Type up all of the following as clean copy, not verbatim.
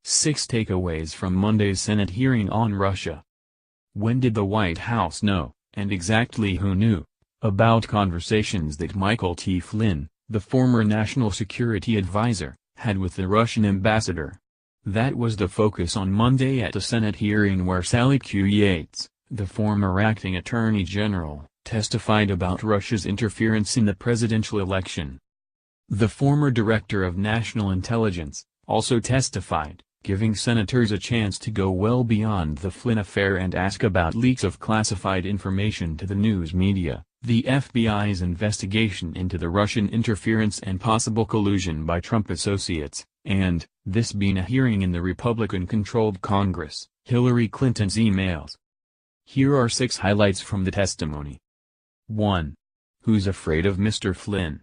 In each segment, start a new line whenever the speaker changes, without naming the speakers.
6 takeaways from Monday's Senate hearing on Russia. When did the White House know, and exactly who knew, about conversations that Michael T. Flynn, the former national security advisor, had with the Russian ambassador? That was the focus on Monday at a Senate hearing where Sally Q. Yates, the former acting attorney general, testified about Russia's interference in the presidential election. The former director of national intelligence also testified, giving senators a chance to go well beyond the Flynn affair and ask about leaks of classified information to the news media, the FBI's investigation into the Russian interference and possible collusion by Trump associates, and, this being a hearing in the Republican-controlled Congress, Hillary Clinton's emails. Here are 6 highlights from the testimony. 1. Who's afraid of Mr. Flynn?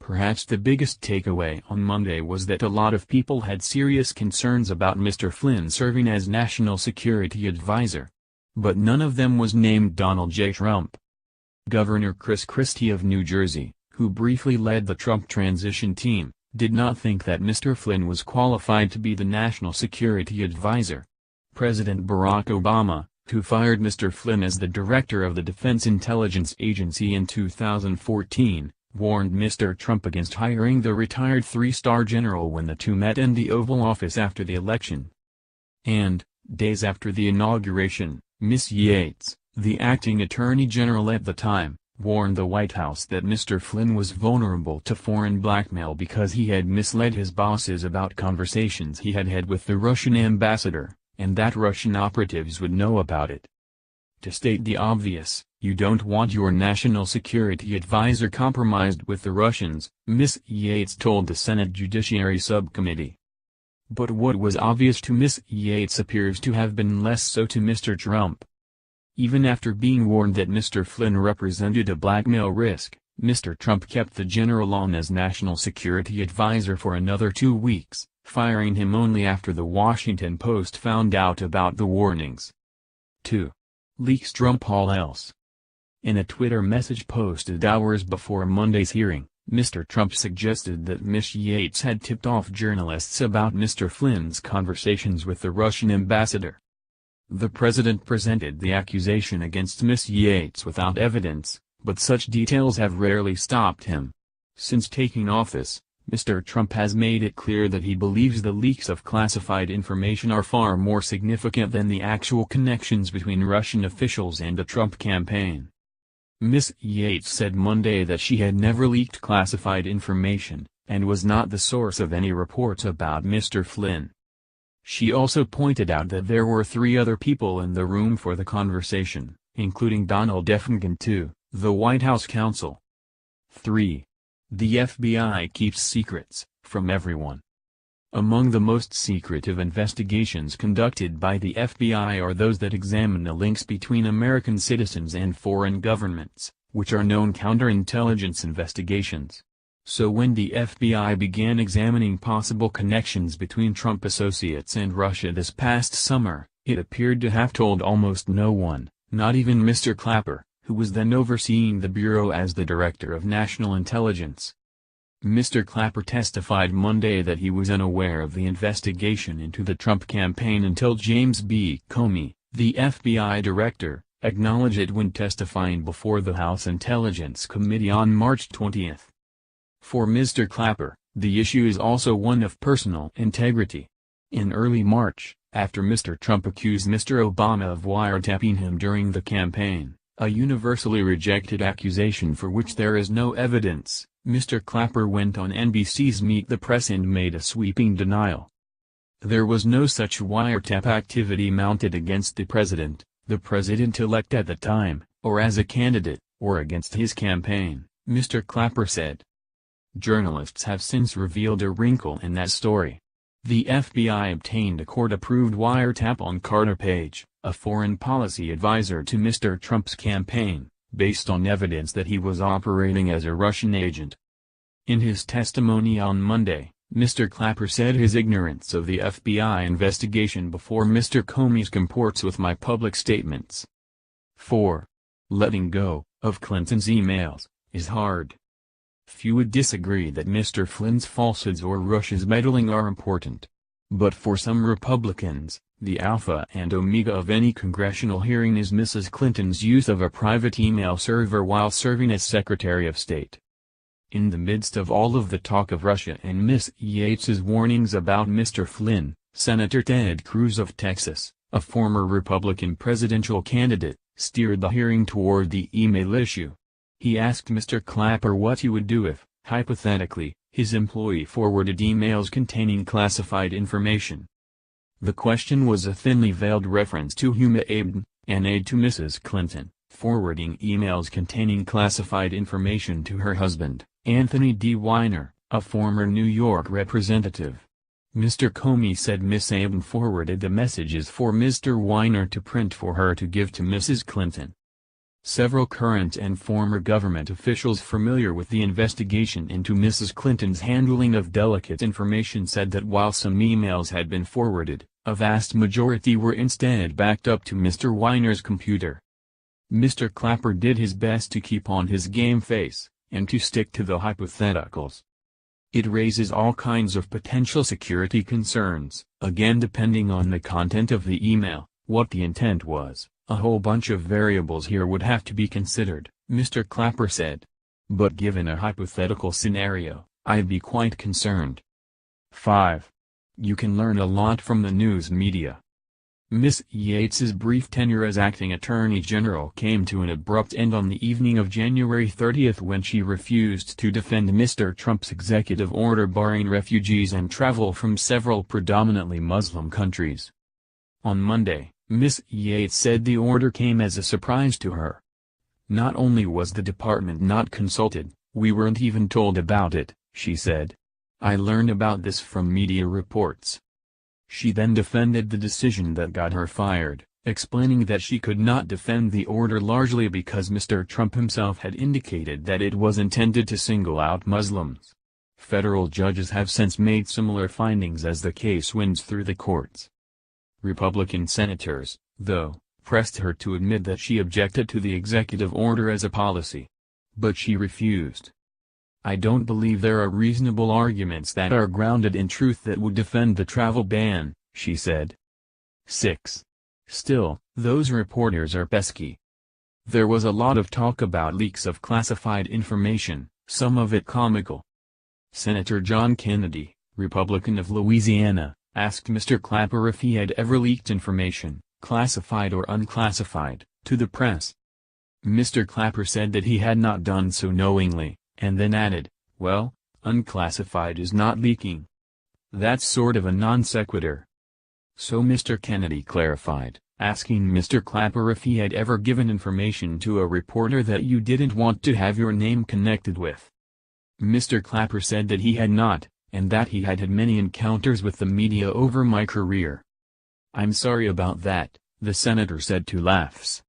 Perhaps the biggest takeaway on Monday was that a lot of people had serious concerns about Mr. Flynn serving as National Security Advisor. But none of them was named Donald J. Trump. Governor Chris Christie of New Jersey, who briefly led the Trump transition team, did not think that Mr. Flynn was qualified to be the National Security Advisor. President Barack Obama, who fired Mr. Flynn as the director of the Defense Intelligence Agency in 2014, warned Mr. Trump against hiring the retired 3-star general when the two met in the Oval Office after the election. And, days after the inauguration, Ms. Yates, the acting attorney general at the time, warned the White House that Mr. Flynn was vulnerable to foreign blackmail because he had misled his bosses about conversations he had had with the Russian ambassador, and that Russian operatives would know about it. To state the obvious, you don't want your national security advisor compromised with the Russians, Ms. Yates told the Senate Judiciary Subcommittee. But what was obvious to Ms. Yates appears to have been less so to Mr. Trump. Even after being warned that Mr. Flynn represented a blackmail risk, Mr. Trump kept the general on as National Security Advisor for another 2 weeks, firing him only after the Washington Post found out about the warnings. 2. Leaks trump all else. In a Twitter message posted hours before Monday's hearing, Mr. Trump suggested that Ms. Yates had tipped off journalists about Mr. Flynn's conversations with the Russian ambassador. The president presented the accusation against Ms. Yates without evidence, but such details have rarely stopped him. Since taking office, Mr. Trump has made it clear that he believes the leaks of classified information are far more significant than the actual connections between Russian officials and the Trump campaign. Ms. Yates said Monday that she had never leaked classified information, and was not the source of any reports about Mr. Flynn. She also pointed out that there were 3 other people in the room for the conversation, including Donald F. Gunn, the White House counsel. 3. The FBI keeps secrets from everyone. Among the most secretive investigations conducted by the FBI are those that examine the links between American citizens and foreign governments, which are known counterintelligence investigations. So when the FBI began examining possible connections between Trump associates and Russia this past summer, it appeared to have told almost no one, not even Mr. Clapper, who was then overseeing the bureau as the Director of National Intelligence. Mr. Clapper testified Monday that he was unaware of the investigation into the Trump campaign until James B. Comey, the FBI director, acknowledged it when testifying before the House Intelligence Committee on March 20. For Mr. Clapper, the issue is also one of personal integrity. In early March, after Mr. Trump accused Mr. Obama of wiretapping him during the campaign, a universally rejected accusation for which there is no evidence, Mr. Clapper went on NBC's Meet the Press and made a sweeping denial. There was no such wiretap activity mounted against the president-elect at the time, or as a candidate, or against his campaign, Mr. Clapper said. Journalists have since revealed a wrinkle in that story. The FBI obtained a court-approved wiretap on Carter Page, a foreign policy advisor to Mr. Trump's campaign, based on evidence that he was operating as a Russian agent. In his testimony on Monday, Mr. Clapper said his ignorance of the FBI investigation before Mr. Comey's comports with my public statements. 4. Letting go of Clinton's emails is hard. Few would disagree that Mr. Flynn's falsehoods or Russia's meddling are important. But for some Republicans, the alpha and omega of any congressional hearing is Mrs. Clinton's use of a private email server while serving as Secretary of State. In the midst of all of the talk of Russia and Miss Yates's warnings about Mr. Flynn, Senator Ted Cruz of Texas, a former Republican presidential candidate, steered the hearing toward the email issue. He asked Mr. Clapper what he would do if, hypothetically, his employee forwarded emails containing classified information. The question was a thinly veiled reference to Huma Abedin, an aide to Mrs. Clinton, forwarding emails containing classified information to her husband, Anthony D. Weiner, a former New York representative. Mr. Comey said Miss Abedin forwarded the messages for Mr. Weiner to print for her to give to Mrs. Clinton. Several current and former government officials familiar with the investigation into Mrs. Clinton's handling of delicate information said that while some emails had been forwarded, a vast majority were instead backed up to Mr. Weiner's computer. Mr. Clapper did his best to keep on his game face, and to stick to the hypotheticals. It raises all kinds of potential security concerns, again depending on the content of the email, what the intent was. A whole bunch of variables here would have to be considered, Mr. Clapper said. But given a hypothetical scenario, I'd be quite concerned. 5. You can learn a lot from the news media. Miss Yates's brief tenure as acting Attorney General came to an abrupt end on the evening of January 30 when she refused to defend Mr. Trump's executive order barring refugees and travel from several predominantly Muslim countries. On Monday, Miss Yates said the order came as a surprise to her. Not only was the department not consulted, we weren't even told about it, she said. I learned about this from media reports. She then defended the decision that got her fired, explaining that she could not defend the order largely because Mr. Trump himself had indicated that it was intended to single out Muslims. Federal judges have since made similar findings as the case winds through the courts. Republican senators, though, pressed her to admit that she objected to the executive order as a policy. But she refused. I don't believe there are reasonable arguments that are grounded in truth that would defend the travel ban, she said. 6. Still, those reporters are pesky. There was a lot of talk about leaks of classified information, some of it comical. Senator John Kennedy, Republican of Louisiana, asked Mr. Clapper if he had ever leaked information, classified or unclassified, to the press. Mr. Clapper said that he had not done so knowingly, and then added, well, unclassified is not leaking. That's sort of a non sequitur. So Mr. Kennedy clarified, asking Mr. Clapper if he had ever given information to a reporter that you didn't want to have your name connected with. Mr. Clapper said that he had not, and that he had had many encounters with the media over my career. I'm sorry about that, the senator said to Laughs.